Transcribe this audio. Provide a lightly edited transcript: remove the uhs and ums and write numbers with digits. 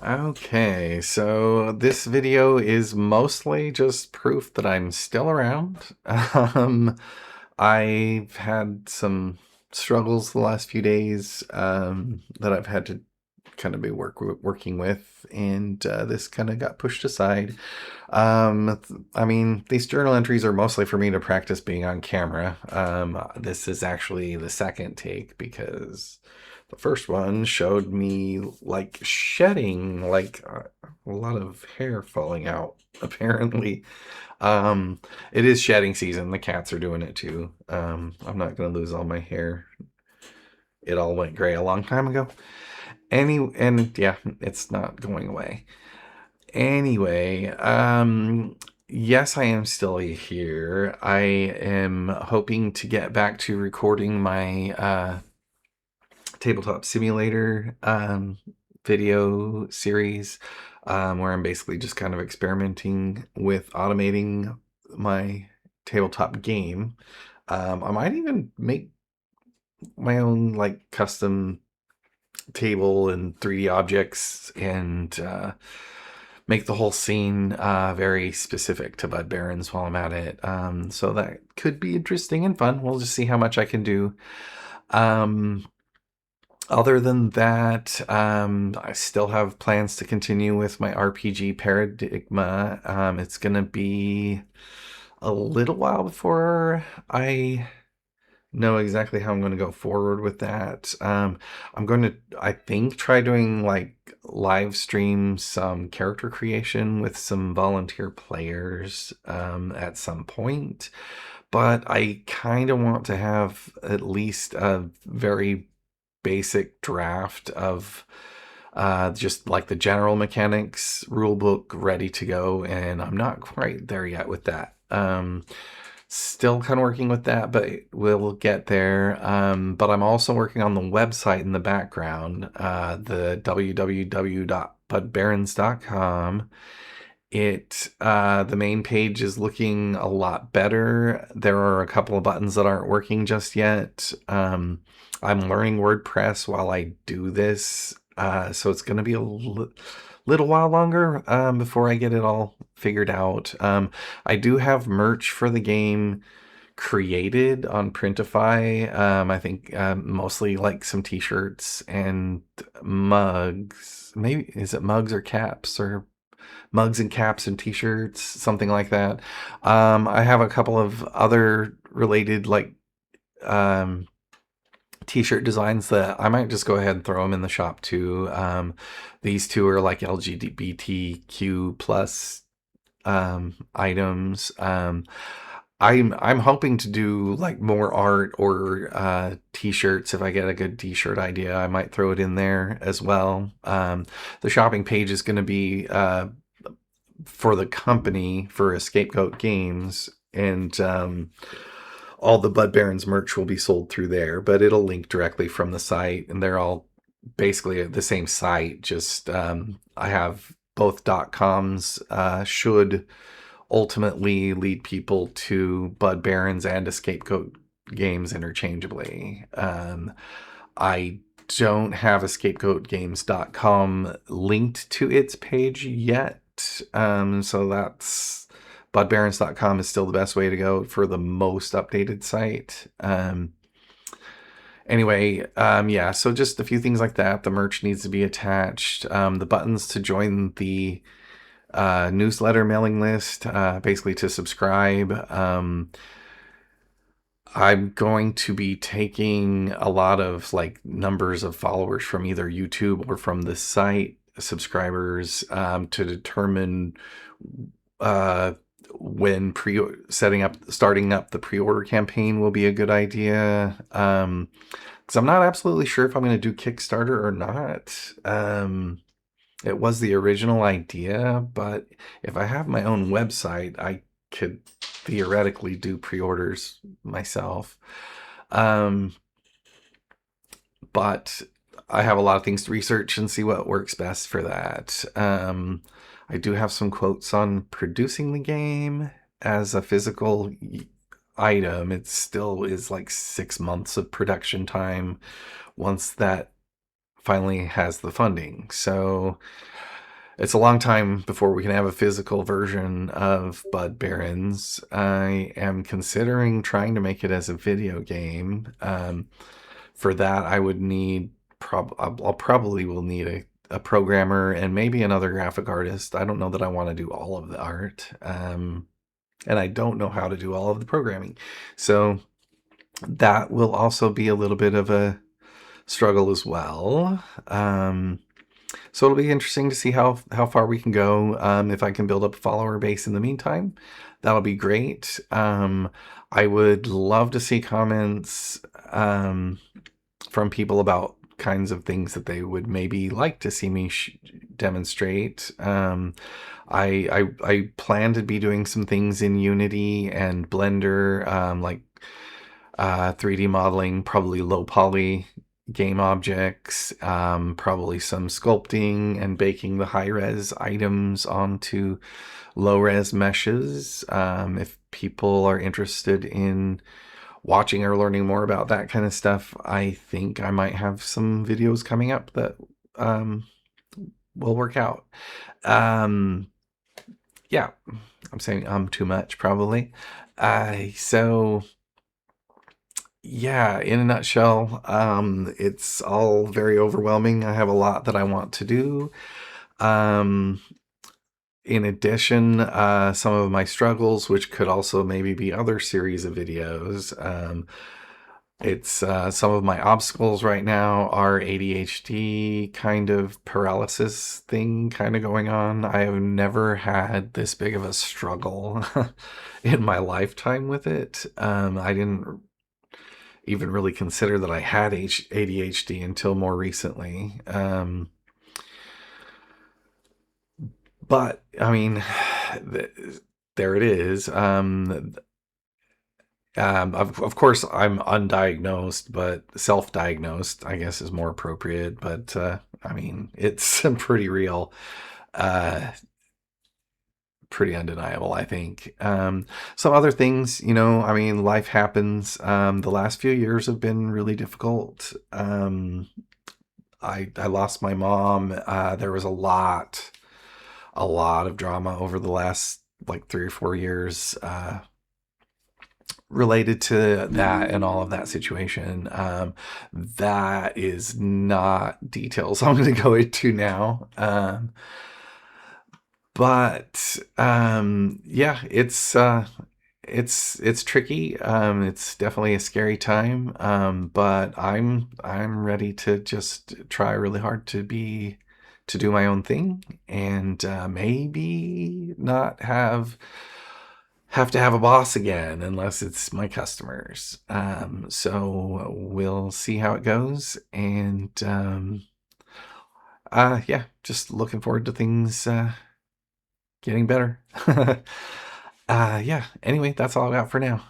Okay, so this video is mostly just proof that I'm still around. Um, I've had some struggles the last few days that I've had to kind of be working with, and this kind of got pushed aside. I mean, these journal entries are mostly for me to practice being on camera. This is actually the second take because the first one showed me like shedding, like a lot of hair falling out, apparently. Um, it is shedding season. The cats are doing it too. I'm not going to lose all my hair. It all went gray a long time ago. And yeah, it's not going away. Anyway, yes, I am still here. I am hoping to get back to recording my tabletop simulator video series, where I'm basically just kind of experimenting with automating my tabletop game. I might even make my own like custom table and 3D objects and make the whole scene very specific to Bud Barons while I'm at it. So that could be interesting and fun. We'll just see how much I can do. Um, Other than that, I still have plans to continue with my RPG Paradigma. It's going to be a little while before I know exactly how I'm going to go forward with that. I'm going to, I think, try doing like live stream some character creation with some volunteer players at some point. But I kind of want to have at least a very basic draft of just like the general mechanics rule book ready to go, and I'm not quite there yet with that. Still kind of working with that, but we'll get there. But I'm also working on the website in the background, the www.budbarons.com. The main page is looking a lot better. There are a couple of buttons that aren't working just yet. I'm learning WordPress while I do this, so it's going to be a little while longer before I get it all figured out. I do have merch for the game created on Printify. I think mostly like some t-shirts and mugs. Maybe is it mugs or caps or mugs and caps and t-shirts, something like that. I have a couple of other related like um, t-shirt designs that I might just go ahead and throw them in the shop too. These two are like LGBTQ plus items. I'm hoping to do like more art or t-shirts. If I get a good t-shirt idea, I might throw it in there as well. The shopping page is going to be for the company for EscapeGoat Games, and all the Bud Barons merch will be sold through there, but it'll link directly from the site, and they're all basically the same site. Just I have both .coms should ultimately lead people to Bud Barons and EscapeGoat Games interchangeably. I don't have escapegoatgames.com linked to its page yet. So that's budbarons.com is still the best way to go for the most updated site. Anyway, yeah, so just a few things like that. The merch needs to be attached. The buttons to join the newsletter mailing list, basically to subscribe. I'm going to be taking a lot of like numbers of followers from either YouTube or from the site subscribers to determine uh, when starting up the pre-order campaign will be a good idea. Because I'm not absolutely sure if I'm going to do Kickstarter or not. It was the original idea, but if I have my own website, I could theoretically do pre-orders myself. Um, but I have a lot of things to research and see what works best for that. I do have some quotes on producing the game as a physical item. It still is like 6 months of production time once that finally has the funding. So it's a long time before we can have a physical version of Bud Barons. I am considering trying to make it as a video game. For that, I would need I'll probably will need a programmer and maybe another graphic artist. I don't know that I want to do all of the art, and I don't know how to do all of the programming. So that will also be a little bit of a struggle as well. So it'll be interesting to see how far we can go. If I can build up a follower base in the meantime, that'll be great. I would love to see comments from people about kinds of things that they would maybe like to see me demonstrate. I plan to be doing some things in Unity and Blender, like 3D modeling, probably low poly game objects, probably some sculpting and baking the high res items onto low res meshes. If people are interested in watching or learning more about that kind of stuff, I think I might have some videos coming up that will work out. Yeah, I'm saying too much probably. So yeah, in a nutshell, it's all very overwhelming. I have a lot that I want to do. Um, in addition, some of my struggles, which could also maybe be other series of videos. It's some of my obstacles right now are ADHD kind of paralysis thing kind of going on. I have never had this big of a struggle in my lifetime with it. I didn't even really consider that I had ADHD until more recently. But I mean, there it is. Of course, I'm undiagnosed, but self-diagnosed, I guess, is more appropriate. But I mean, it's pretty real, uh, pretty undeniable, I think. Some other things, I mean, life happens. The last few years have been really difficult. I lost my mom. There was a lot of drama over the last like 3 or 4 years. Related to that and all of that situation. That is not details I'm going to go into now. But yeah, it's tricky. It's definitely a scary time. But I'm ready to just try really hard to do my own thing and maybe not have to have a boss again unless it's my customers. So we'll see how it goes. And yeah, just looking forward to things getting better. Yeah, anyway, that's all I got for now.